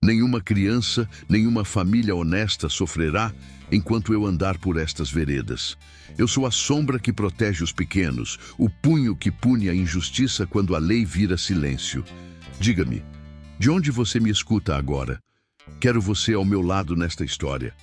Nenhuma criança, nenhuma família honesta sofrerá enquanto eu andar por estas veredas. Eu sou a sombra que protege os pequenos, o punho que pune a injustiça quando a lei vira silêncio. Diga-me, de onde você me escuta agora? Quero você ao meu lado nesta história.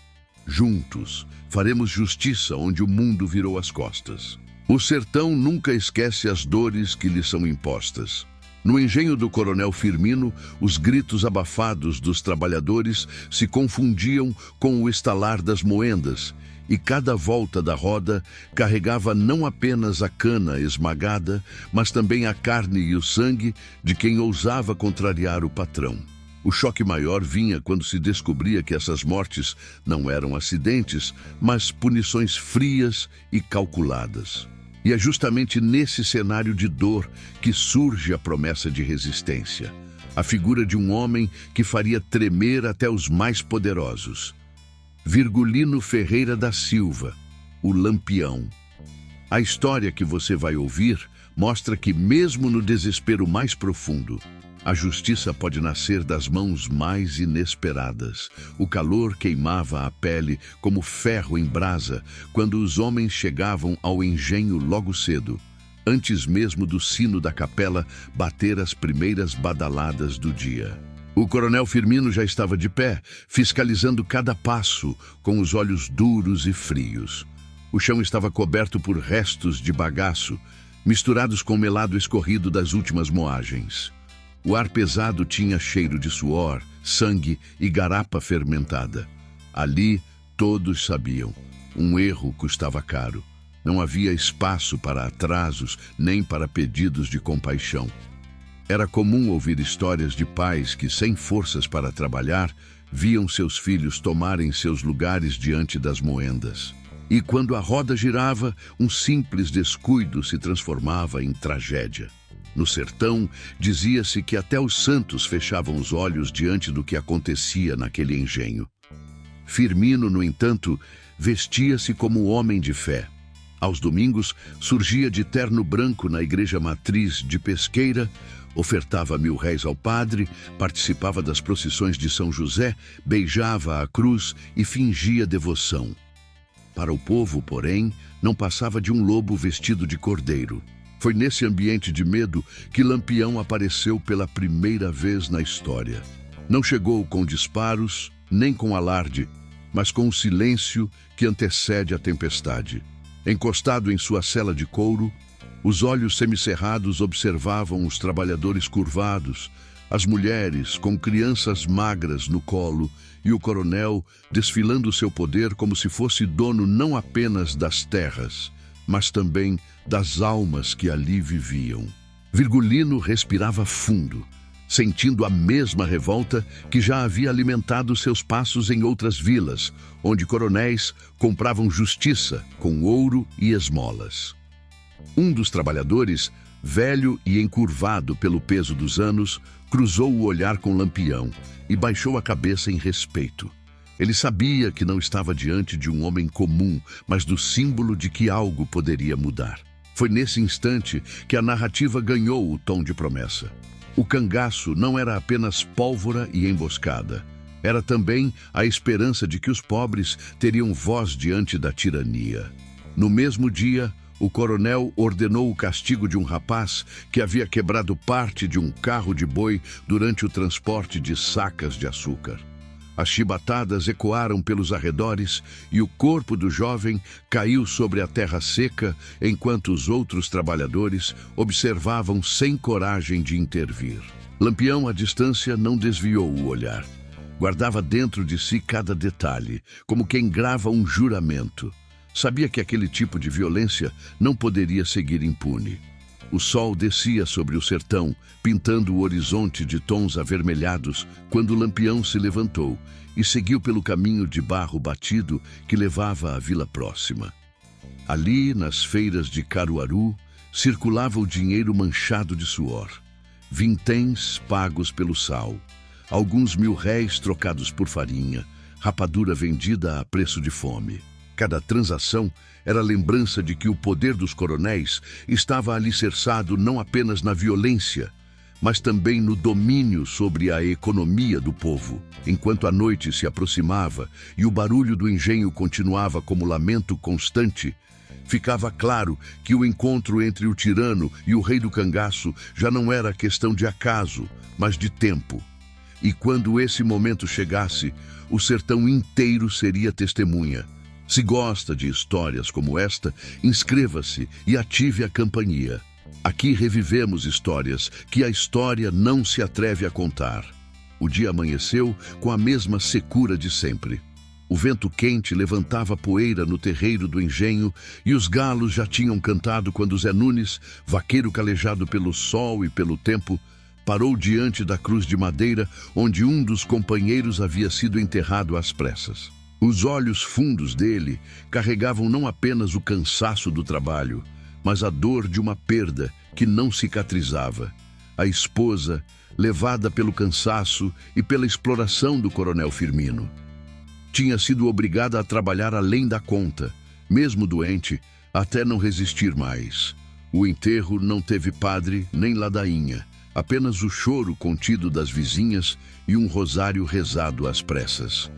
Juntos, faremos justiça onde o mundo virou as costas. O sertão nunca esquece as dores que lhe são impostas. No engenho do Coronel Firmino, os gritos abafados dos trabalhadores se confundiam com o estalar das moendas, e cada volta da roda carregava não apenas a cana esmagada, mas também a carne e o sangue de quem ousava contrariar o patrão. O choque maior vinha quando se descobria que essas mortes não eram acidentes, mas punições frias e calculadas. E é justamente nesse cenário de dor que surge a promessa de resistência, a figura de um homem que faria tremer até os mais poderosos. Virgulino Ferreira da Silva, o Lampião. A história que você vai ouvir mostra que, mesmo no desespero mais profundo, a justiça pode nascer das mãos mais inesperadas. O calor queimava a pele como ferro em brasa quando os homens chegavam ao engenho logo cedo, antes mesmo do sino da capela bater as primeiras badaladas do dia. O Coronel Firmino já estava de pé, fiscalizando cada passo, com os olhos duros e frios. O chão estava coberto por restos de bagaço, misturados com o melado escorrido das últimas moagens. O ar pesado tinha cheiro de suor, sangue e garapa fermentada. Ali, todos sabiam, um erro custava caro. Não havia espaço para atrasos, nem para pedidos de compaixão. Era comum ouvir histórias de pais que, sem forças para trabalhar, viam seus filhos tomarem seus lugares diante das moendas. E quando a roda girava, um simples descuido se transformava em tragédia. No sertão, dizia-se que até os santos fechavam os olhos diante do que acontecia naquele engenho. Firmino, no entanto, vestia-se como homem de fé. Aos domingos, surgia de terno branco na igreja matriz de Pesqueira, ofertava 1000 réis ao padre, participava das procissões de São José, beijava a cruz e fingia devoção. Para o povo, porém, não passava de um lobo vestido de cordeiro. Foi nesse ambiente de medo que Lampião apareceu pela primeira vez na história. Não chegou com disparos, nem com alarde, mas com o silêncio que antecede a tempestade. Encostado em sua cela de couro, os olhos semicerrados observavam os trabalhadores curvados, as mulheres com crianças magras no colo e o coronel desfilando seu poder como se fosse dono não apenas das terras, mas também das almas que ali viviam. Virgulino respirava fundo, sentindo a mesma revolta que já havia alimentado seus passos em outras vilas, onde coronéis compravam justiça com ouro e esmolas. Um dos trabalhadores, velho e encurvado pelo peso dos anos, cruzou o olhar com Lampião e baixou a cabeça em respeito. Ele sabia que não estava diante de um homem comum, mas do símbolo de que algo poderia mudar. Foi nesse instante que a narrativa ganhou o tom de promessa. O cangaço não era apenas pólvora e emboscada. Era também a esperança de que os pobres teriam voz diante da tirania. No mesmo dia, o coronel ordenou o castigo de um rapaz que havia quebrado parte de um carro de boi durante o transporte de sacas de açúcar. As chibatadas ecoaram pelos arredores e o corpo do jovem caiu sobre a terra seca enquanto os outros trabalhadores observavam sem coragem de intervir. Lampião, à distância, não desviou o olhar. Guardava dentro de si cada detalhe, como quem grava um juramento. Sabia que aquele tipo de violência não poderia seguir impune. O sol descia sobre o sertão, pintando o horizonte de tons avermelhados, quando Lampião se levantou e seguiu pelo caminho de barro batido que levava à vila próxima. Ali, nas feiras de Caruaru, circulava o dinheiro manchado de suor. Vinténs pagos pelo sal, alguns 1000 réis trocados por farinha, rapadura vendida a preço de fome. Cada transação era lembrança de que o poder dos coronéis estava alicerçado não apenas na violência, mas também no domínio sobre a economia do povo. Enquanto a noite se aproximava e o barulho do engenho continuava como lamento constante, ficava claro que o encontro entre o tirano e o rei do cangaço já não era questão de acaso, mas de tempo. E quando esse momento chegasse, o sertão inteiro seria testemunha. Se gosta de histórias como esta, inscreva-se e ative a campainha. Aqui revivemos histórias que a história não se atreve a contar. O dia amanheceu com a mesma secura de sempre. O vento quente levantava poeira no terreiro do engenho e os galos já tinham cantado quando Zé Nunes, vaqueiro calejado pelo sol e pelo tempo, parou diante da cruz de madeira onde um dos companheiros havia sido enterrado às pressas. Os olhos fundos dele carregavam não apenas o cansaço do trabalho, mas a dor de uma perda que não cicatrizava. A esposa, levada pelo cansaço e pela exploração do coronel Firmino, tinha sido obrigada a trabalhar além da conta, mesmo doente, até não resistir mais. O enterro não teve padre nem ladainha, apenas o choro contido das vizinhas e um rosário rezado às pressas.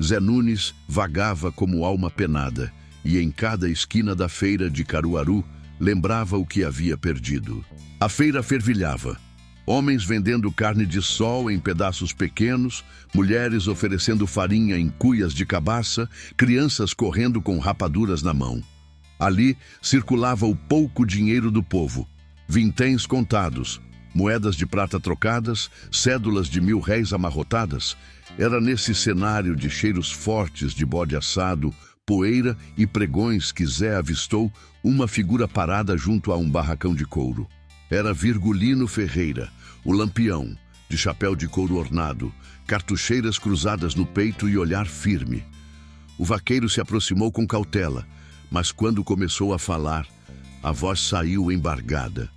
Zé Nunes vagava como alma penada e em cada esquina da feira de Caruaru lembrava o que havia perdido. A feira fervilhava. Homens vendendo carne de sol em pedaços pequenos, mulheres oferecendo farinha em cuias de cabaça, crianças correndo com rapaduras na mão. Ali circulava o pouco dinheiro do povo, vinténs contados, moedas de prata trocadas, cédulas de R$ 1.000 amarrotadas. Era nesse cenário de cheiros fortes de bode assado, poeira e pregões que Zé avistou uma figura parada junto a um barracão de couro. Era Virgulino Ferreira, o lampião, de chapéu de couro ornado, cartucheiras cruzadas no peito e olhar firme. O vaqueiro se aproximou com cautela, mas quando começou a falar, a voz saiu embargada.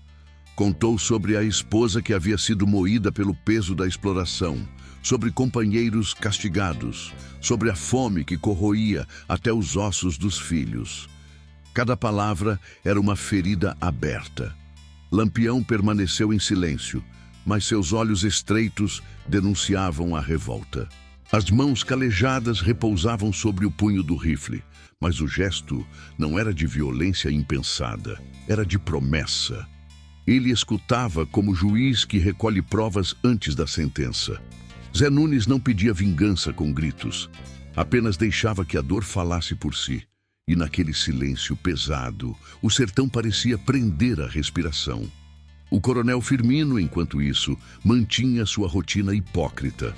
Contou sobre a esposa que havia sido moída pelo peso da exploração, sobre companheiros castigados, sobre a fome que corroía até os ossos dos filhos. Cada palavra era uma ferida aberta. Lampião permaneceu em silêncio, mas seus olhos estreitos denunciavam a revolta. As mãos calejadas repousavam sobre o punho do rifle, mas o gesto não era de violência impensada, era de promessa. Ele escutava como juiz que recolhe provas antes da sentença. Zé Nunes não pedia vingança com gritos, apenas deixava que a dor falasse por si. E naquele silêncio pesado, o sertão parecia prender a respiração. O coronel Firmino, enquanto isso, mantinha sua rotina hipócrita.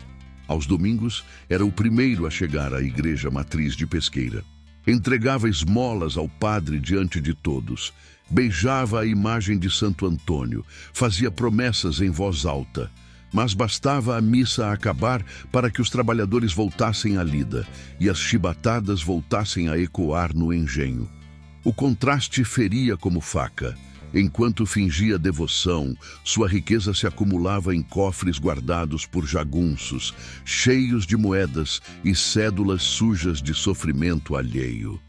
Aos domingos, era o primeiro a chegar à igreja matriz de Pesqueira. Entregava esmolas ao padre diante de todos, beijava a imagem de Santo Antônio, fazia promessas em voz alta. Mas bastava a missa acabar para que os trabalhadores voltassem à lida e as chibatadas voltassem a ecoar no engenho. O contraste feria como faca. Enquanto fingia devoção, sua riqueza se acumulava em cofres guardados por jagunços, cheios de moedas e cédulas sujas de sofrimento alheio.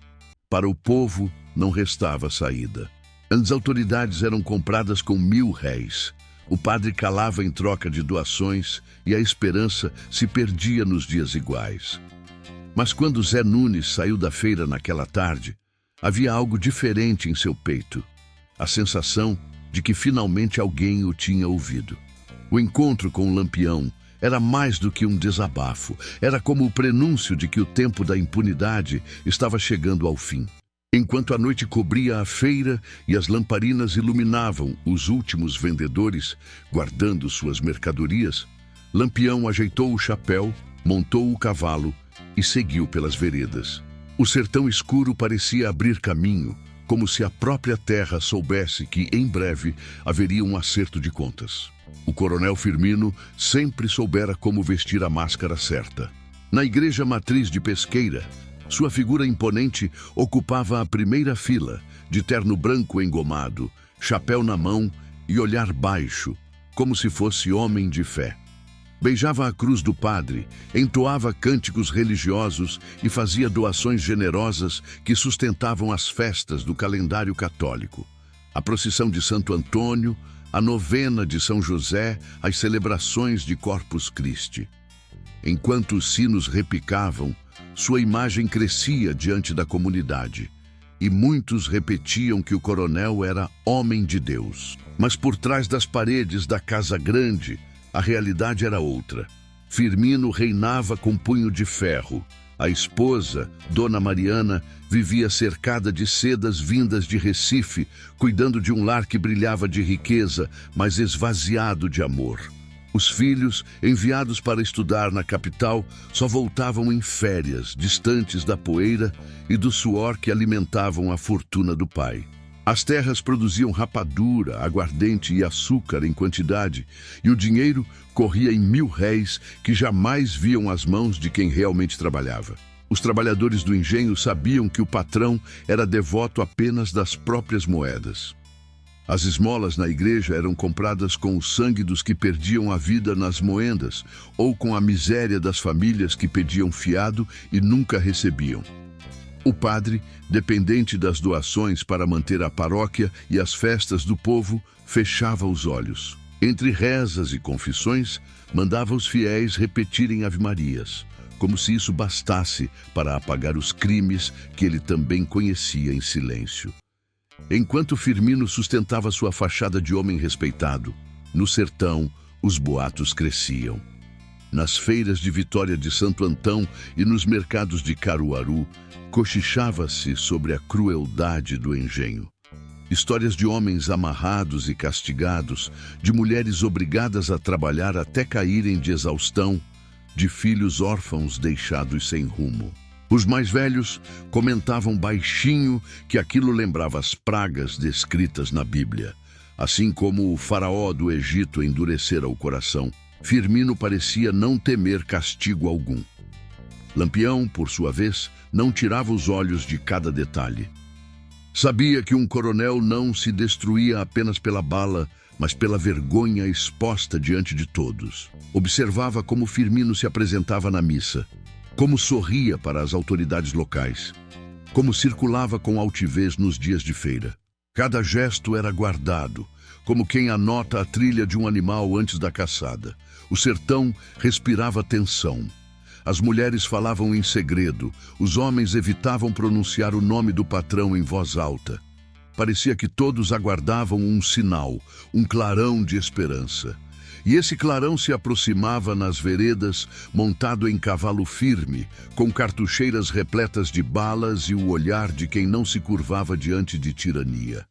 Para o povo, não restava saída. As autoridades eram compradas com R$ 1.000. O padre calava em troca de doações e a esperança se perdia nos dias iguais. Mas quando Zé Nunes saiu da feira naquela tarde, havia algo diferente em seu peito. A sensação de que finalmente alguém o tinha ouvido. O encontro com o Lampião era mais do que um desabafo. Era como o prenúncio de que o tempo da impunidade estava chegando ao fim. Enquanto a noite cobria a feira e as lamparinas iluminavam os últimos vendedores, guardando suas mercadorias, Lampião ajeitou o chapéu, montou o cavalo e seguiu pelas veredas. O sertão escuro parecia abrir caminho, como se a própria terra soubesse que, em breve, haveria um acerto de contas. O coronel Firmino sempre soubera como vestir a máscara certa. Na igreja matriz de Pesqueira, sua figura imponente ocupava a primeira fila, de terno branco engomado, chapéu na mão e olhar baixo, como se fosse homem de fé. Beijava a cruz do padre, entoava cânticos religiosos e fazia doações generosas que sustentavam as festas do calendário católico. A procissão de Santo Antônio, a novena de São José, as celebrações de Corpus Christi. Enquanto os sinos repicavam, sua imagem crescia diante da comunidade, e muitos repetiam que o coronel era homem de Deus. Mas por trás das paredes da Casa Grande, a realidade era outra. Firmino reinava com punho de ferro. A esposa, Dona Mariana, vivia cercada de sedas vindas de Recife, cuidando de um lar que brilhava de riqueza, mas esvaziado de amor. Os filhos, enviados para estudar na capital, só voltavam em férias, distantes da poeira e do suor que alimentavam a fortuna do pai. As terras produziam rapadura, aguardente e açúcar em quantidade, e o dinheiro corria em R$ 1.000 que jamais viam as mãos de quem realmente trabalhava. Os trabalhadores do engenho sabiam que o patrão era devoto apenas das próprias moedas. As esmolas na igreja eram compradas com o sangue dos que perdiam a vida nas moendas, ou com a miséria das famílias que pediam fiado e nunca recebiam. O padre, dependente das doações para manter a paróquia e as festas do povo, fechava os olhos. Entre rezas e confissões, mandava os fiéis repetirem ave-marias, como se isso bastasse para apagar os crimes que ele também conhecia em silêncio. Enquanto Firmino sustentava sua fachada de homem respeitado, no sertão os boatos cresciam. Nas feiras de Vitória de Santo Antão e nos mercados de Caruaru, cochichava-se sobre a crueldade do engenho. Histórias de homens amarrados e castigados, de mulheres obrigadas a trabalhar até caírem de exaustão, de filhos órfãos deixados sem rumo. Os mais velhos comentavam baixinho que aquilo lembrava as pragas descritas na Bíblia. Assim como o faraó do Egito endurecera o coração, Firmino parecia não temer castigo algum. Lampião, por sua vez, não tirava os olhos de cada detalhe. Sabia que um coronel não se destruía apenas pela bala, mas pela vergonha exposta diante de todos. Observava como Firmino se apresentava na missa, como sorria para as autoridades locais, como circulava com altivez nos dias de feira. Cada gesto era guardado, como quem anota a trilha de um animal antes da caçada. O sertão respirava tensão. As mulheres falavam em segredo, os homens evitavam pronunciar o nome do patrão em voz alta. Parecia que todos aguardavam um sinal, um clarão de esperança. E esse clarão se aproximava nas veredas, montado em cavalo firme, com cartucheiras repletas de balas e o olhar de quem não se curvava diante de tirania.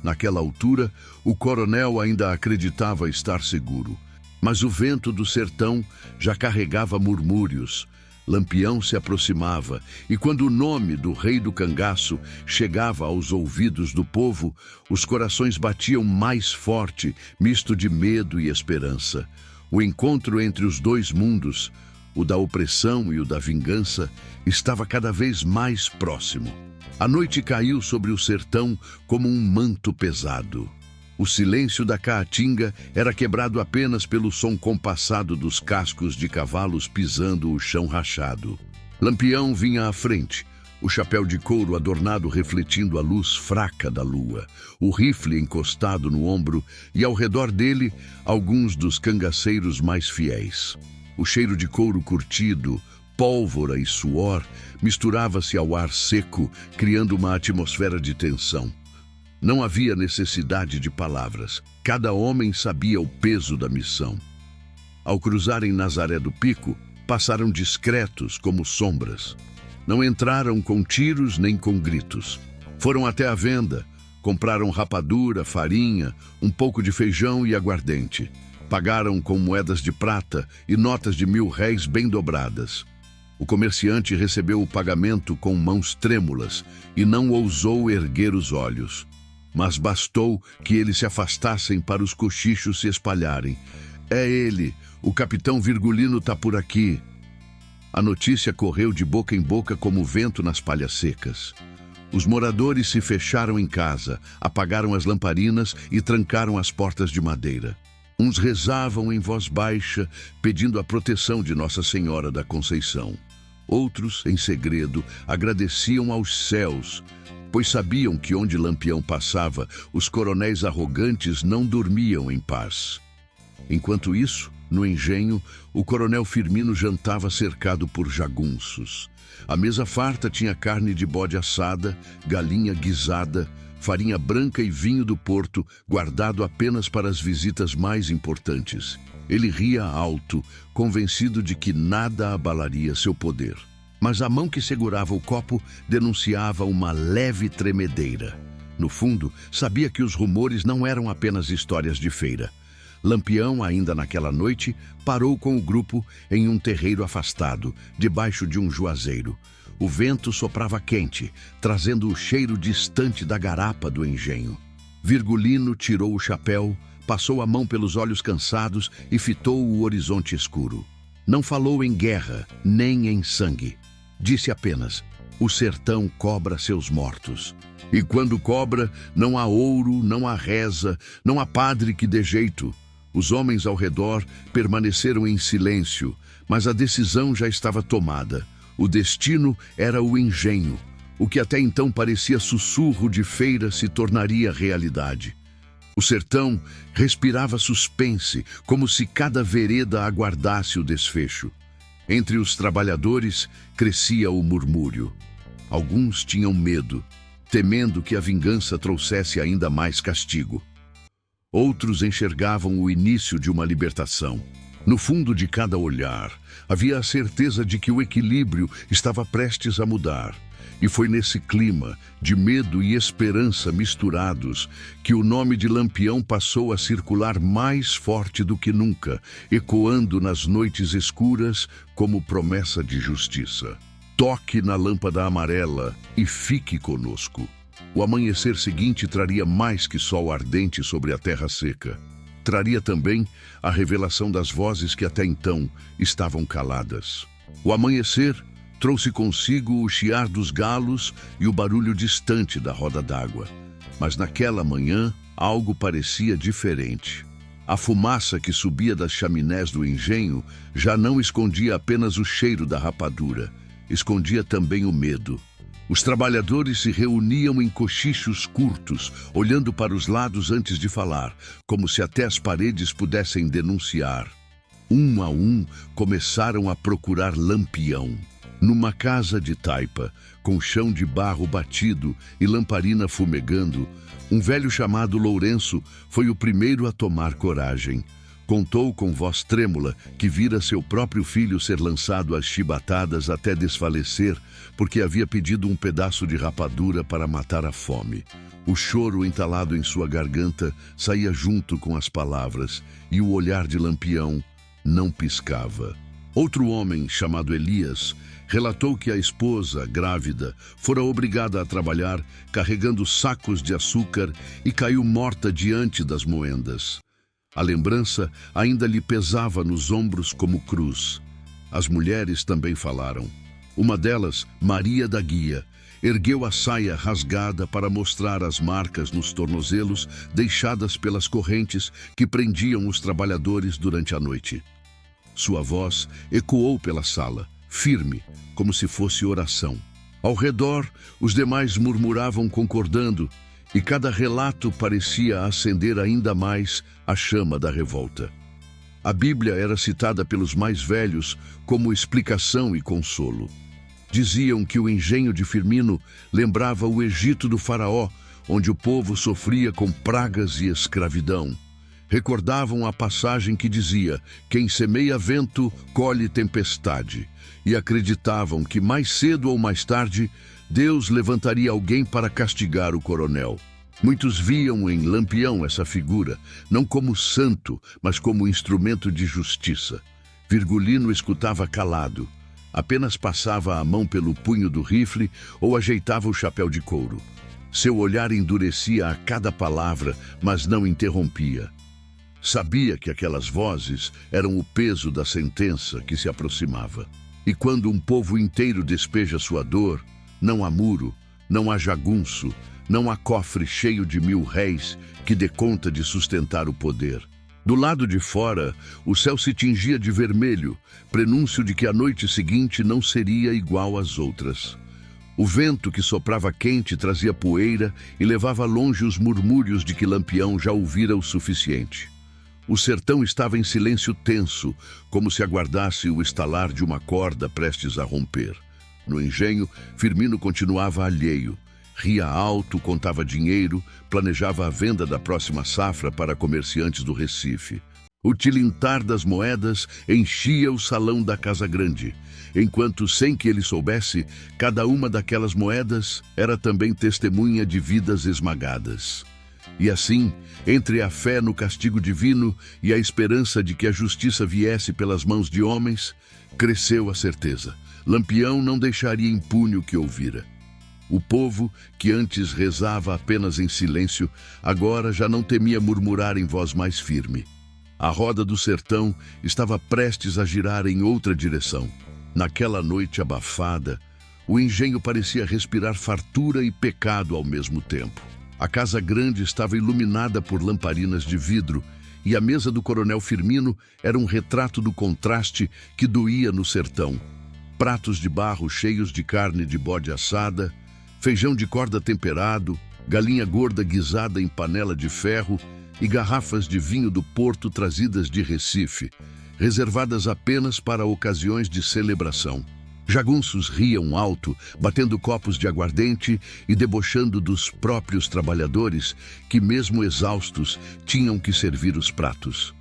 Naquela altura, o coronel ainda acreditava estar seguro, mas o vento do sertão já carregava murmúrios. Lampião se aproximava, e quando o nome do rei do cangaço chegava aos ouvidos do povo, os corações batiam mais forte, misto de medo e esperança. O encontro entre os dois mundos, o da opressão e o da vingança, estava cada vez mais próximo. A noite caiu sobre o sertão como um manto pesado. O silêncio da caatinga era quebrado apenas pelo som compassado dos cascos de cavalos pisando o chão rachado. Lampião vinha à frente, o chapéu de couro adornado refletindo a luz fraca da lua, o rifle encostado no ombro e, ao redor dele, alguns dos cangaceiros mais fiéis. O cheiro de couro curtido, pólvora e suor misturava-se ao ar seco, criando uma atmosfera de tensão. Não havia necessidade de palavras. Cada homem sabia o peso da missão. Ao cruzarem Nazaré do Pico, passaram discretos como sombras. Não entraram com tiros nem com gritos. Foram até a venda, compraram rapadura, farinha, um pouco de feijão e aguardente. Pagaram com moedas de prata e notas de R$ 1.000 bem dobradas. O comerciante recebeu o pagamento com mãos trêmulas e não ousou erguer os olhos. Mas bastou que eles se afastassem para os cochichos se espalharem. É ele, o capitão Virgulino está por aqui. A notícia correu de boca em boca como vento nas palhas secas. Os moradores se fecharam em casa, apagaram as lamparinas e trancaram as portas de madeira. Uns rezavam em voz baixa, pedindo a proteção de Nossa Senhora da Conceição. Outros, em segredo, agradeciam aos céus pois sabiam que onde Lampião passava, os coronéis arrogantes não dormiam em paz. Enquanto isso, no engenho, o coronel Firmino jantava cercado por jagunços. A mesa farta tinha carne de bode assada, galinha guisada, farinha branca e vinho do Porto, guardado apenas para as visitas mais importantes. Ele ria alto, convencido de que nada abalaria seu poder. Mas a mão que segurava o copo denunciava uma leve tremedeira. No fundo, sabia que os rumores não eram apenas histórias de feira. Lampião, ainda naquela noite, parou com o grupo em um terreiro afastado, debaixo de um juazeiro. O vento soprava quente, trazendo o cheiro distante da garapa do engenho. Virgulino tirou o chapéu, passou a mão pelos olhos cansados e fitou o horizonte escuro. Não falou em guerra, nem em sangue. Disse apenas: o sertão cobra seus mortos. E quando cobra, não há ouro, não há reza, não há padre que dê jeito. Os homens ao redor permaneceram em silêncio, mas a decisão já estava tomada. O destino era o engenho. O que até então parecia sussurro de feira se tornaria realidade. O sertão respirava suspense, como se cada vereda aguardasse o desfecho. Entre os trabalhadores crescia o murmúrio. Alguns tinham medo, temendo que a vingança trouxesse ainda mais castigo. Outros enxergavam o início de uma libertação. No fundo de cada olhar, havia a certeza de que o equilíbrio estava prestes a mudar. E foi nesse clima de medo e esperança misturados que o nome de Lampião passou a circular mais forte do que nunca, ecoando nas noites escuras como promessa de justiça. Toque na lâmpada amarela e fique conosco. O amanhecer seguinte traria mais que sol ardente sobre a terra seca. Traria também a revelação das vozes que até então estavam caladas. O amanhecer trouxe consigo o chiar dos galos e o barulho distante da roda d'água. Mas naquela manhã, algo parecia diferente. A fumaça que subia das chaminés do engenho já não escondia apenas o cheiro da rapadura, escondia também o medo. Os trabalhadores se reuniam em cochichos curtos, olhando para os lados antes de falar, como se até as paredes pudessem denunciar. Um a um, começaram a procurar Lampião. Numa casa de taipa, com chão de barro batido e lamparina fumegando, um velho chamado Lourenço foi o primeiro a tomar coragem. Contou com voz trêmula que vira seu próprio filho ser lançado às chibatadas até desfalecer, porque havia pedido um pedaço de rapadura para matar a fome. O choro entalado em sua garganta saía junto com as palavras, e o olhar de Lampião não piscava. Outro homem, chamado Elias, relatou que a esposa, grávida, fora obrigada a trabalhar carregando sacos de açúcar e caiu morta diante das moendas. A lembrança ainda lhe pesava nos ombros como cruz. As mulheres também falaram. Uma delas, Maria da Guia, ergueu a saia rasgada para mostrar as marcas nos tornozelos deixadas pelas correntes que prendiam os trabalhadores durante a noite. Sua voz ecoou pela sala, firme, como se fosse oração. Ao redor, os demais murmuravam concordando, e cada relato parecia acender ainda mais a chama da revolta. A Bíblia era citada pelos mais velhos como explicação e consolo. Diziam que o engenho de Firmino lembrava o Egito do faraó, onde o povo sofria com pragas e escravidão. Recordavam a passagem que dizia: quem semeia vento, colhe tempestade. E acreditavam que mais cedo ou mais tarde, Deus levantaria alguém para castigar o coronel. Muitos viam em Lampião essa figura, não como santo, mas como instrumento de justiça. Virgulino escutava calado, apenas passava a mão pelo punho do rifle ou ajeitava o chapéu de couro. Seu olhar endurecia a cada palavra, mas não interrompia. Sabia que aquelas vozes eram o peso da sentença que se aproximava. E quando um povo inteiro despeja sua dor, não há muro, não há jagunço, não há cofre cheio de 1000 réis que dê conta de sustentar o poder. Do lado de fora, o céu se tingia de vermelho, prenúncio de que a noite seguinte não seria igual às outras. O vento que soprava quente trazia poeira e levava longe os murmúrios de que Lampião já ouvira o suficiente. O sertão estava em silêncio tenso, como se aguardasse o estalar de uma corda prestes a romper. No engenho, Firmino continuava alheio. Ria alto, contava dinheiro, planejava a venda da próxima safra para comerciantes do Recife. O tilintar das moedas enchia o salão da Casa Grande, enquanto, sem que ele soubesse, cada uma daquelas moedas era também testemunha de vidas esmagadas. E assim, entre a fé no castigo divino e a esperança de que a justiça viesse pelas mãos de homens, cresceu a certeza. Lampião não deixaria impune o que ouvira. O povo, que antes rezava apenas em silêncio, agora já não temia murmurar em voz mais firme. A roda do sertão estava prestes a girar em outra direção. Naquela noite abafada, o engenho parecia respirar fartura e pecado ao mesmo tempo. A Casa Grande estava iluminada por lamparinas de vidro e a mesa do coronel Firmino era um retrato do contraste que doía no sertão. Pratos de barro cheios de carne de bode assada, feijão de corda temperado, galinha gorda guisada em panela de ferro e garrafas de vinho do Porto trazidas de Recife, reservadas apenas para ocasiões de celebração. Jagunços riam alto, batendo copos de aguardente e debochando dos próprios trabalhadores que, mesmo exaustos, tinham que servir os pratos.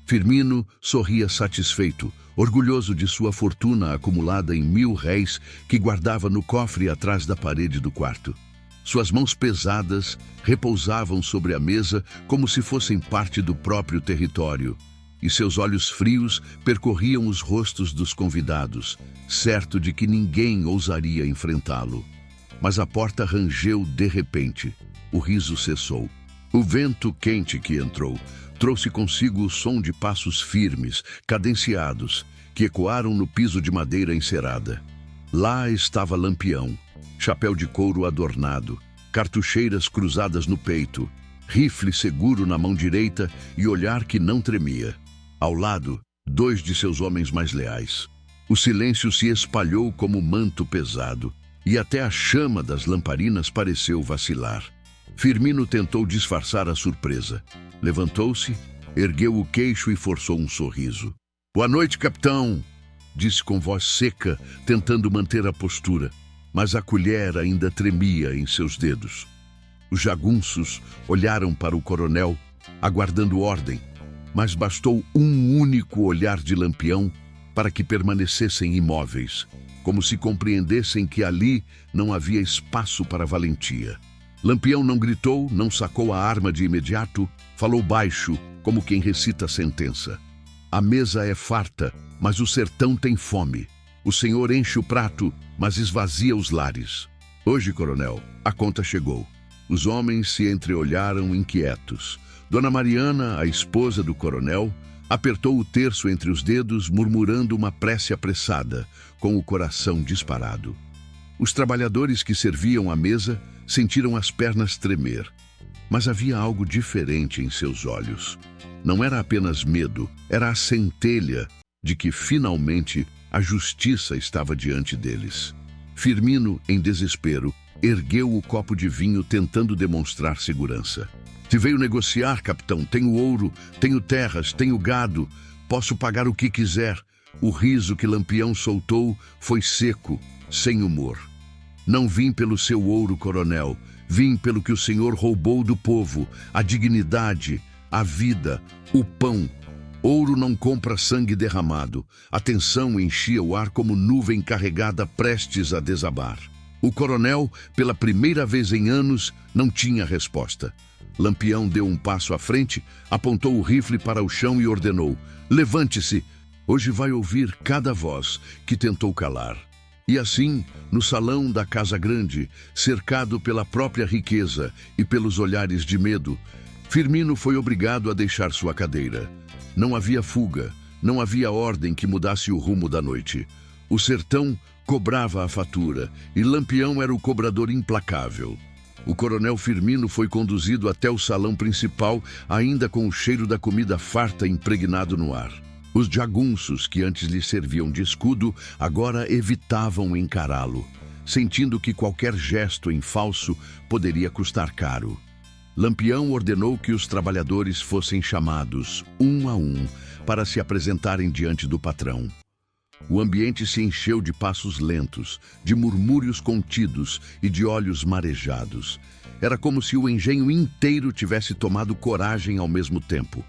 Firmino sorria satisfeito, orgulhoso de sua fortuna acumulada em 1.000 réis que guardava no cofre atrás da parede do quarto. Suas mãos pesadas repousavam sobre a mesa como se fossem parte do próprio território, e seus olhos frios percorriam os rostos dos convidados, certo de que ninguém ousaria enfrentá-lo. Mas a porta rangeu de repente. O riso cessou. O vento quente que entrou trouxe consigo o som de passos firmes, cadenciados, que ecoaram no piso de madeira encerada. Lá estava Lampião, chapéu de couro adornado, cartucheiras cruzadas no peito, rifle seguro na mão direita e olhar que não tremia. Ao lado, 2 de seus homens mais leais. O silêncio se espalhou como manto pesado, e até a chama das lamparinas pareceu vacilar. Firmino tentou disfarçar a surpresa. Levantou-se, ergueu o queixo e forçou um sorriso. "Boa noite, capitão", disse com voz seca, tentando manter a postura, mas a colher ainda tremia em seus dedos. Os jagunços olharam para o coronel, aguardando ordem, mas bastou um único olhar de Lampião para que permanecessem imóveis, como se compreendessem que ali não havia espaço para valentia. Lampião não gritou, não sacou a arma de imediato, falou baixo, como quem recita a sentença. "A mesa é farta, mas o sertão tem fome. O senhor enche o prato, mas esvazia os lares. Hoje, coronel, a conta chegou." Os homens se entreolharam inquietos. Dona Mariana, a esposa do coronel, apertou o terço entre os dedos, murmurando uma prece apressada, com o coração disparado. Os trabalhadores que serviam à mesa sentiram as pernas tremer, mas havia algo diferente em seus olhos. Não era apenas medo, era a centelha de que, finalmente, a justiça estava diante deles. Firmino, em desespero, ergueu o copo de vinho tentando demonstrar segurança. "Se veio negociar, capitão, tenho ouro, tenho terras, tenho gado, posso pagar o que quiser." O riso que Lampião soltou foi seco, sem humor. "Não vim pelo seu ouro, coronel. Vim pelo que o senhor roubou do povo, a dignidade, a vida, o pão. Ouro não compra sangue derramado." A tensão enchia o ar como nuvem carregada prestes a desabar. O coronel, pela primeira vez em anos, não tinha resposta. Lampião deu um passo à frente, apontou o rifle para o chão e ordenou: "Levante-se! Hoje vai ouvir cada voz que tentou calar." E assim, no salão da Casa Grande, cercado pela própria riqueza e pelos olhares de medo, Firmino foi obrigado a deixar sua cadeira. Não havia fuga, não havia ordem que mudasse o rumo da noite. O sertão cobrava a fatura e Lampião era o cobrador implacável. O coronel Firmino foi conduzido até o salão principal, ainda com o cheiro da comida farta impregnado no ar. Os jagunços, que antes lhe serviam de escudo, agora evitavam encará-lo. sentindo que qualquer gesto em falso poderia custar caro. Lampião ordenou que os trabalhadores fossem chamados, um a um, para se apresentarem diante do patrão. O ambiente se encheu de passos lentos, de murmúrios contidos e de olhos marejados. Era como se o engenho inteiro tivesse tomado coragem ao mesmo tempo.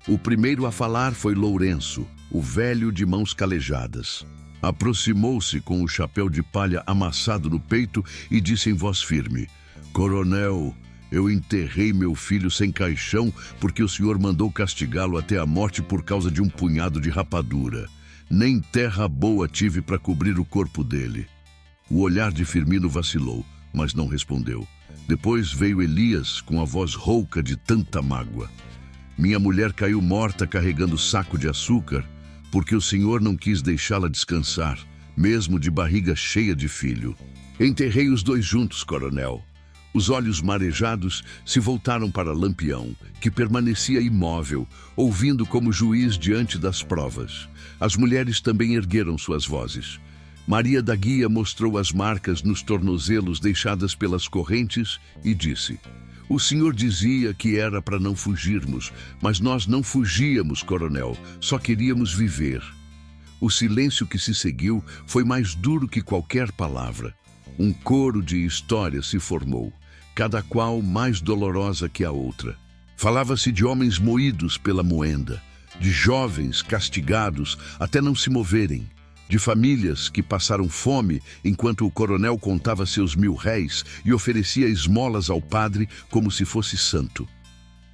O primeiro a falar foi Lourenço, o velho de mãos calejadas. Aproximou-se com o chapéu de palha amassado no peito e disse em voz firme: "Coronel, eu enterrei meu filho sem caixão porque o senhor mandou castigá-lo até a morte por causa de um punhado de rapadura. Nem terra boa tive para cobrir o corpo dele." O olhar de Firmino vacilou, mas não respondeu. Depois veio Elias com a voz rouca de tanta mágoa: "Minha mulher caiu morta carregando saco de açúcar porque o senhor não quis deixá-la descansar, mesmo de barriga cheia de filho. Enterrei os dois juntos, coronel." Os olhos marejados se voltaram para Lampião, que permanecia imóvel, ouvindo como juiz diante das provas. As mulheres também ergueram suas vozes. Maria da Guia mostrou as marcas nos tornozelos deixadas pelas correntes e disse: "O senhor dizia que era para não fugirmos, mas nós não fugíamos, coronel, só queríamos viver." O silêncio que se seguiu foi mais duro que qualquer palavra. Um coro de histórias se formou, cada qual mais dolorosa que a outra. Falava-se de homens moídos pela moenda, de jovens castigados até não se moverem, de famílias que passaram fome enquanto o coronel contava seus 1000 réis e oferecia esmolas ao padre como se fosse santo.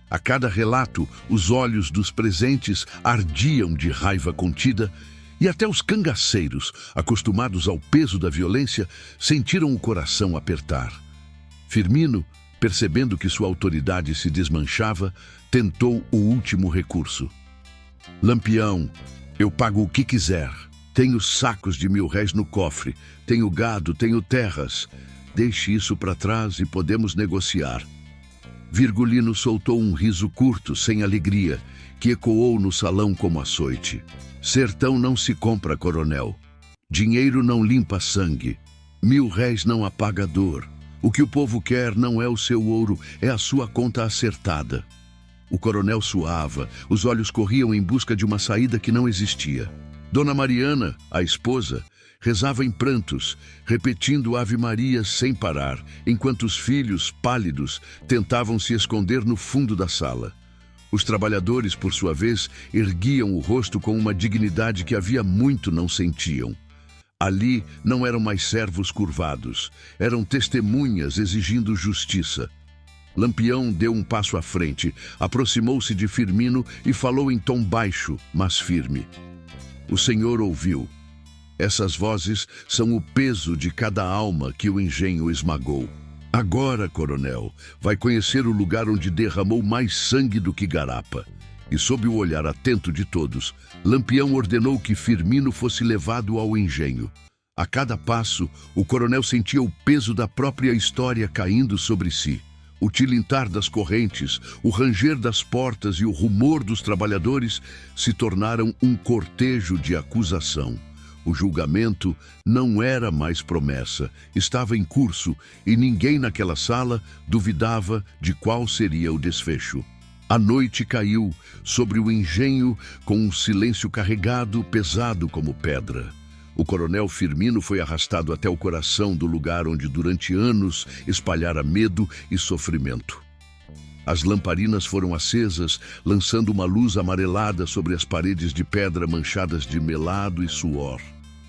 A cada relato, os olhos dos presentes ardiam de raiva contida, e até os cangaceiros, acostumados ao peso da violência, sentiram o coração apertar. Firmino, percebendo que sua autoridade se desmanchava, tentou o último recurso. "Lampião, eu pago o que quiser. Tenho sacos de 1000 réis no cofre, tenho gado, tenho terras. Deixe isso para trás e podemos negociar." Virgulino soltou um riso curto, sem alegria, que ecoou no salão como açoite. "Sertão não se compra, coronel. Dinheiro não limpa sangue. 1000 réis não apaga dor. O que o povo quer não é o seu ouro, é a sua conta acertada." O coronel suava, os olhos corriam em busca de uma saída que não existia. Dona Mariana, a esposa, rezava em prantos, repetindo Ave Maria sem parar, enquanto os filhos, pálidos, tentavam se esconder no fundo da sala. Os trabalhadores, por sua vez, erguiam o rosto com uma dignidade que havia muito não sentiam. Ali não eram mais servos curvados, eram testemunhas exigindo justiça. Lampião deu um passo à frente, aproximou-se de Firmino e falou em tom baixo, mas firme: "O senhor ouviu. Essas vozes são o peso de cada alma que o engenho esmagou. Agora, coronel, vai conhecer o lugar onde derramou mais sangue do que Garapa." E sob o olhar atento de todos, Lampião ordenou que Firmino fosse levado ao engenho. A cada passo, o coronel sentia o peso da própria história caindo sobre si. O tilintar das correntes, o ranger das portas e o rumor dos trabalhadores se tornaram um cortejo de acusação. O julgamento não era mais promessa, estava em curso e ninguém naquela sala duvidava de qual seria o desfecho. A noite caiu sobre o engenho com um silêncio carregado, pesado como pedra. O coronel Firmino foi arrastado até o coração do lugar onde durante anos espalhara medo e sofrimento. As lamparinas foram acesas, lançando uma luz amarelada sobre as paredes de pedra manchadas de melado e suor.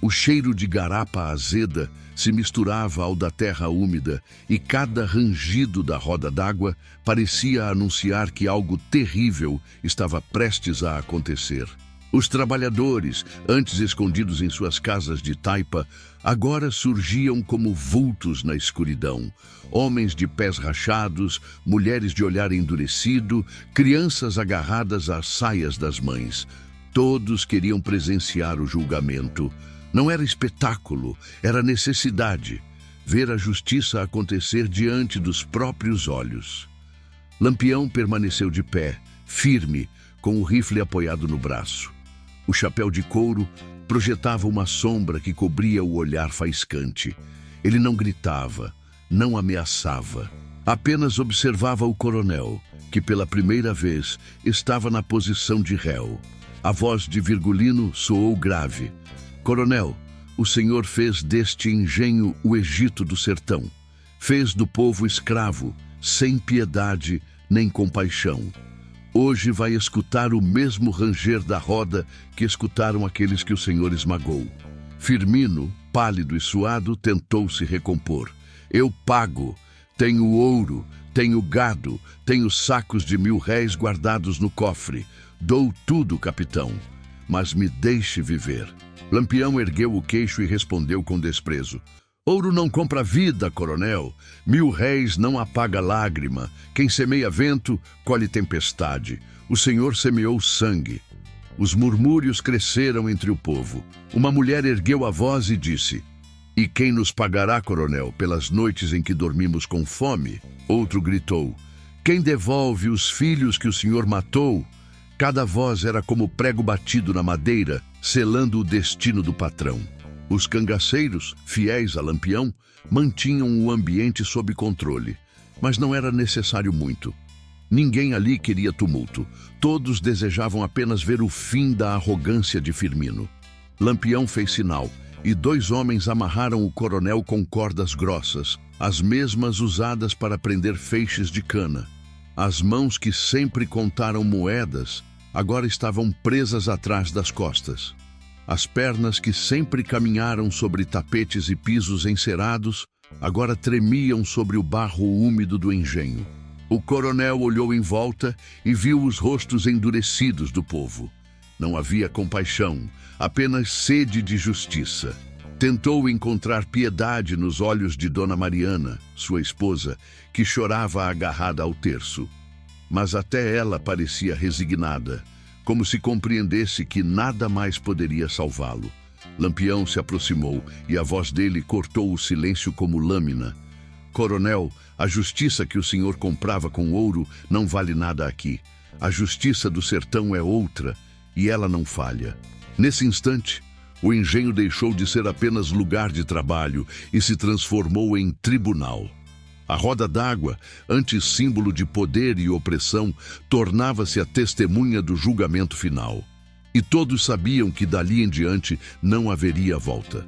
O cheiro de garapa azeda se misturava ao da terra úmida e cada rangido da roda d'água parecia anunciar que algo terrível estava prestes a acontecer. Os trabalhadores, antes escondidos em suas casas de taipa, agora surgiam como vultos na escuridão. Homens de pés rachados, mulheres de olhar endurecido, crianças agarradas às saias das mães. Todos queriam presenciar o julgamento. Não era espetáculo, era necessidade. Ver a justiça acontecer diante dos próprios olhos. Lampião permaneceu de pé, firme, com o rifle apoiado no braço. O chapéu de couro projetava uma sombra que cobria o olhar faiscante. Ele não gritava, não ameaçava. Apenas observava o coronel, que pela primeira vez estava na posição de réu. A voz de Virgulino soou grave. Coronel, o senhor fez deste engenho o Egito do sertão. Fez do povo escravo, sem piedade nem compaixão. Hoje vai escutar o mesmo ranger da roda que escutaram aqueles que o senhor esmagou. Firmino, pálido e suado, tentou se recompor. Eu pago. Tenho ouro, tenho gado, tenho sacos de 1000 réis guardados no cofre. Dou tudo, capitão, mas me deixe viver. Lampião ergueu o queixo e respondeu com desprezo. Ouro não compra vida, coronel. 1000 réis não apaga lágrima. Quem semeia vento, colhe tempestade. O senhor semeou sangue. Os murmúrios cresceram entre o povo. Uma mulher ergueu a voz e disse: E quem nos pagará, coronel, pelas noites em que dormimos com fome? Outro gritou: Quem devolve os filhos que o senhor matou? Cada voz era como prego batido na madeira, selando o destino do patrão. Os cangaceiros, fiéis a Lampião, mantinham o ambiente sob controle, mas não era necessário muito. Ninguém ali queria tumulto. Todos desejavam apenas ver o fim da arrogância de Firmino. Lampião fez sinal, e 2 homens amarraram o coronel com cordas grossas, as mesmas usadas para prender feixes de cana. As mãos que sempre contaram moedas agora estavam presas atrás das costas. As pernas que sempre caminharam sobre tapetes e pisos encerados agora tremiam sobre o barro úmido do engenho. O coronel olhou em volta e viu os rostos endurecidos do povo. Não havia compaixão, apenas sede de justiça. Tentou encontrar piedade nos olhos de Dona Mariana, sua esposa, que chorava agarrada ao terço. Mas até ela parecia resignada, como se compreendesse que nada mais poderia salvá-lo. Lampião se aproximou e a voz dele cortou o silêncio como lâmina. Coronel, a justiça que o senhor comprava com ouro não vale nada aqui. A justiça do sertão é outra e ela não falha. Nesse instante, o engenho deixou de ser apenas lugar de trabalho e se transformou em tribunal. A roda d'água, antes símbolo de poder e opressão, tornava-se a testemunha do julgamento final. E todos sabiam que dali em diante não haveria volta.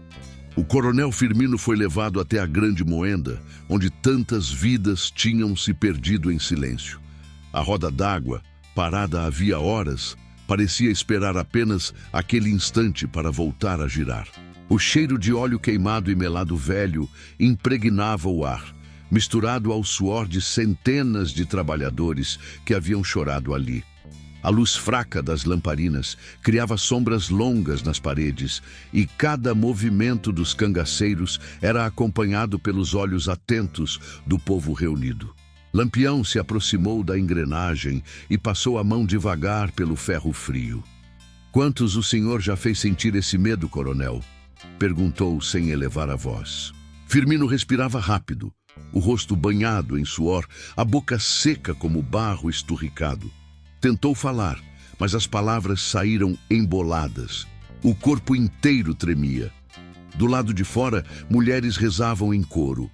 O coronel Firmino foi levado até a grande moenda, onde tantas vidas tinham se perdido em silêncio. A roda d'água, parada havia horas, parecia esperar apenas aquele instante para voltar a girar. O cheiro de óleo queimado e melado velho impregnava o ar, misturado ao suor de centenas de trabalhadores que haviam chorado ali. A luz fraca das lamparinas criava sombras longas nas paredes e cada movimento dos cangaceiros era acompanhado pelos olhos atentos do povo reunido. Lampião se aproximou da engrenagem e passou a mão devagar pelo ferro frio. Quantos o senhor já fez sentir esse medo, coronel? Perguntou sem elevar a voz. Firmino respirava rápido, o rosto banhado em suor, a boca seca como barro esturricado. Tentou falar, mas as palavras saíram emboladas. O corpo inteiro tremia. Do lado de fora, mulheres rezavam em coro.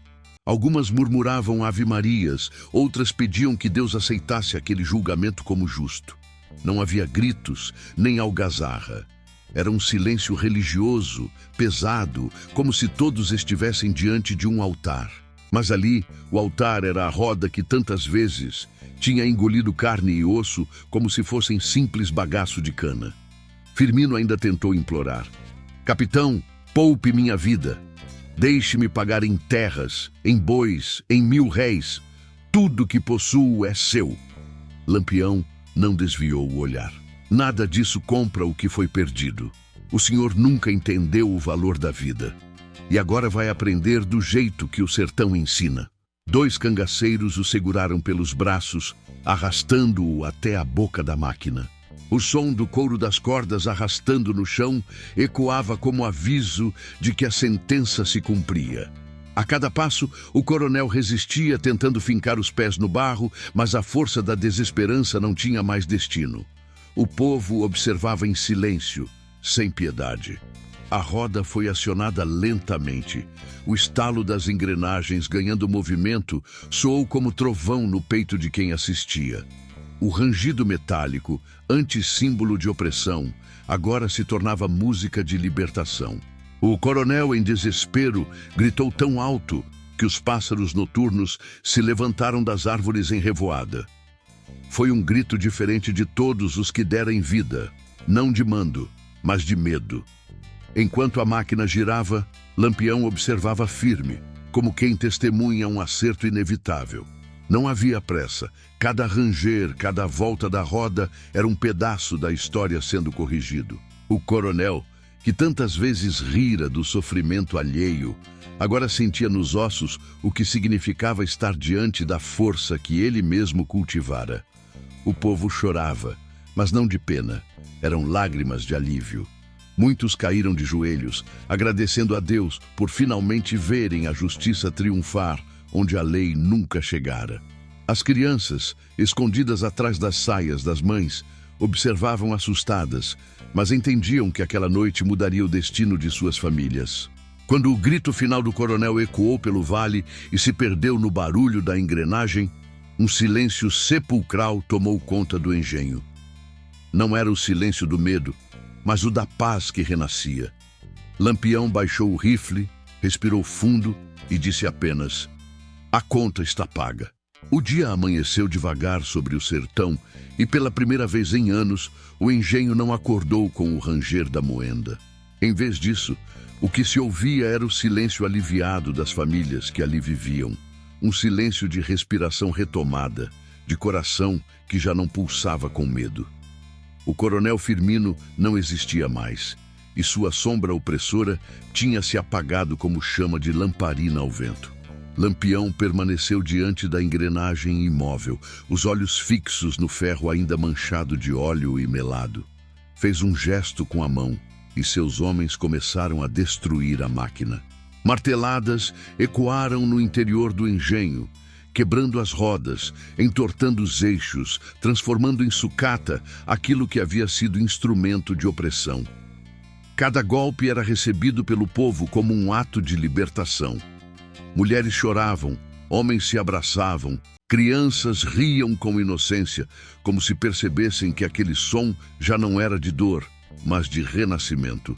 Algumas murmuravam ave-marias, outras pediam que Deus aceitasse aquele julgamento como justo. Não havia gritos, nem algazarra. Era um silêncio religioso, pesado, como se todos estivessem diante de um altar. Mas ali, o altar era a roda que tantas vezes tinha engolido carne e osso como se fossem simples bagaço de cana. Firmino ainda tentou implorar. Capitão, poupe minha vida. Deixe-me pagar em terras, em bois, em 1000 réis. Tudo que possuo é seu. Lampião não desviou o olhar. Nada disso compra o que foi perdido. O senhor nunca entendeu o valor da vida. E agora vai aprender do jeito que o sertão ensina. 2 cangaceiros o seguraram pelos braços, arrastando-o até a boca da máquina. O som do couro das cordas arrastando no chão ecoava como aviso de que a sentença se cumpria. A cada passo, o coronel resistia, tentando fincar os pés no barro, mas a força da desesperança não tinha mais destino. O povo observava em silêncio, sem piedade. A roda foi acionada lentamente. O estalo das engrenagens, ganhando movimento, soou como trovão no peito de quem assistia. O rangido metálico, antissímbolo de opressão, agora se tornava música de libertação. O coronel, em desespero, gritou tão alto que os pássaros noturnos se levantaram das árvores em revoada. Foi um grito diferente de todos os que dera em vida, não de mando, mas de medo. Enquanto a máquina girava, Lampião observava firme, como quem testemunha um acerto inevitável. Não havia pressa. Cada ranger, cada volta da roda era um pedaço da história sendo corrigido. O coronel, que tantas vezes rira do sofrimento alheio, agora sentia nos ossos o que significava estar diante da força que ele mesmo cultivara. O povo chorava, mas não de pena. Eram lágrimas de alívio. Muitos caíram de joelhos, agradecendo a Deus por finalmente verem a justiça triunfar onde a lei nunca chegara. As crianças, escondidas atrás das saias das mães, observavam assustadas, mas entendiam que aquela noite mudaria o destino de suas famílias. Quando o grito final do coronel ecoou pelo vale e se perdeu no barulho da engrenagem, um silêncio sepulcral tomou conta do engenho. Não era o silêncio do medo, mas o da paz que renascia. Lampião baixou o rifle, respirou fundo e disse apenas: "A conta está paga." O dia amanheceu devagar sobre o sertão e, pela primeira vez em anos, o engenho não acordou com o ranger da moenda. Em vez disso, o que se ouvia era o silêncio aliviado das famílias que ali viviam. Um silêncio de respiração retomada, de coração que já não pulsava com medo. O coronel Firmino não existia mais, e sua sombra opressora tinha se apagado como chama de lamparina ao vento. Lampião permaneceu diante da engrenagem imóvel, os olhos fixos no ferro ainda manchado de óleo e melado. Fez um gesto com a mão, e seus homens começaram a destruir a máquina. Marteladas ecoaram no interior do engenho, quebrando as rodas, entortando os eixos, transformando em sucata aquilo que havia sido instrumento de opressão. Cada golpe era recebido pelo povo como um ato de libertação. Mulheres choravam, homens se abraçavam, crianças riam com inocência, como se percebessem que aquele som já não era de dor, mas de renascimento.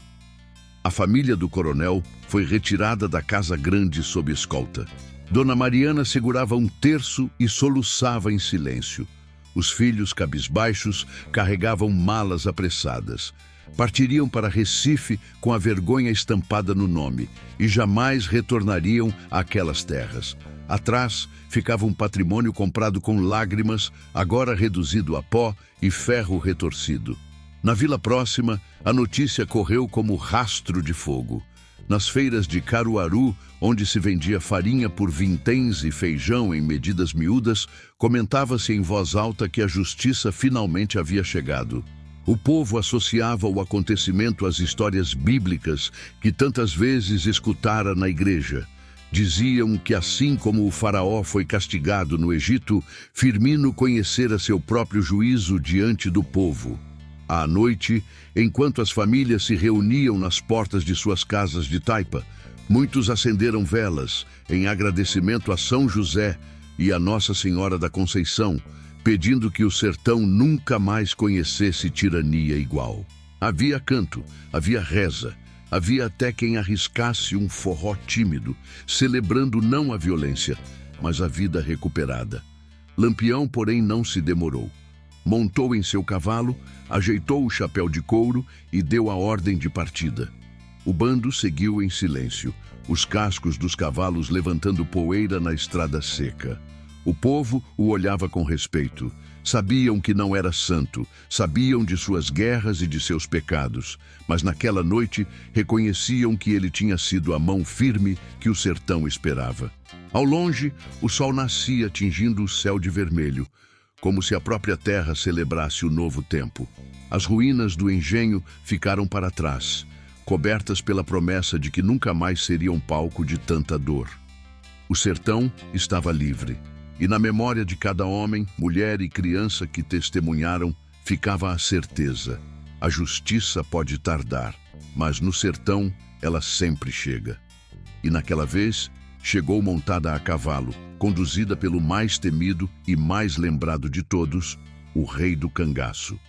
A família do coronel foi retirada da casa grande sob escolta. Dona Mariana segurava um terço e soluçava em silêncio. Os filhos, cabisbaixos, carregavam malas apressadas. Partiriam para Recife com a vergonha estampada no nome e jamais retornariam àquelas terras. Atrás ficava um patrimônio comprado com lágrimas, agora reduzido a pó e ferro retorcido. Na vila próxima, a notícia correu como rastro de fogo. Nas feiras de Caruaru, onde se vendia farinha por vinténs e feijão em medidas miúdas, comentava-se em voz alta que a justiça finalmente havia chegado. O povo associava o acontecimento às histórias bíblicas que tantas vezes escutara na igreja. Diziam que assim como o faraó foi castigado no Egito, Firmino conhecera seu próprio juízo diante do povo. À noite, enquanto as famílias se reuniam nas portas de suas casas de taipa, muitos acenderam velas em agradecimento a São José e a Nossa Senhora da Conceição, pedindo que o sertão nunca mais conhecesse tirania igual. Havia canto, havia reza, havia até quem arriscasse um forró tímido, celebrando não a violência, mas a vida recuperada. Lampião, porém, não se demorou. Montou em seu cavalo, ajeitou o chapéu de couro e deu a ordem de partida. O bando seguiu em silêncio, os cascos dos cavalos levantando poeira na estrada seca. O povo o olhava com respeito. Sabiam que não era santo, sabiam de suas guerras e de seus pecados, mas naquela noite reconheciam que ele tinha sido a mão firme que o sertão esperava. Ao longe, o sol nascia tingindo o céu de vermelho, como se a própria terra celebrasse o novo tempo. As ruínas do engenho ficaram para trás, cobertas pela promessa de que nunca mais seriam palco de tanta dor. O sertão estava livre, e na memória de cada homem, mulher e criança que testemunharam, ficava a certeza: a justiça pode tardar, mas no sertão ela sempre chega. E naquela vez, chegou montada a cavalo, conduzida pelo mais temido e mais lembrado de todos, o Rei do Cangaço.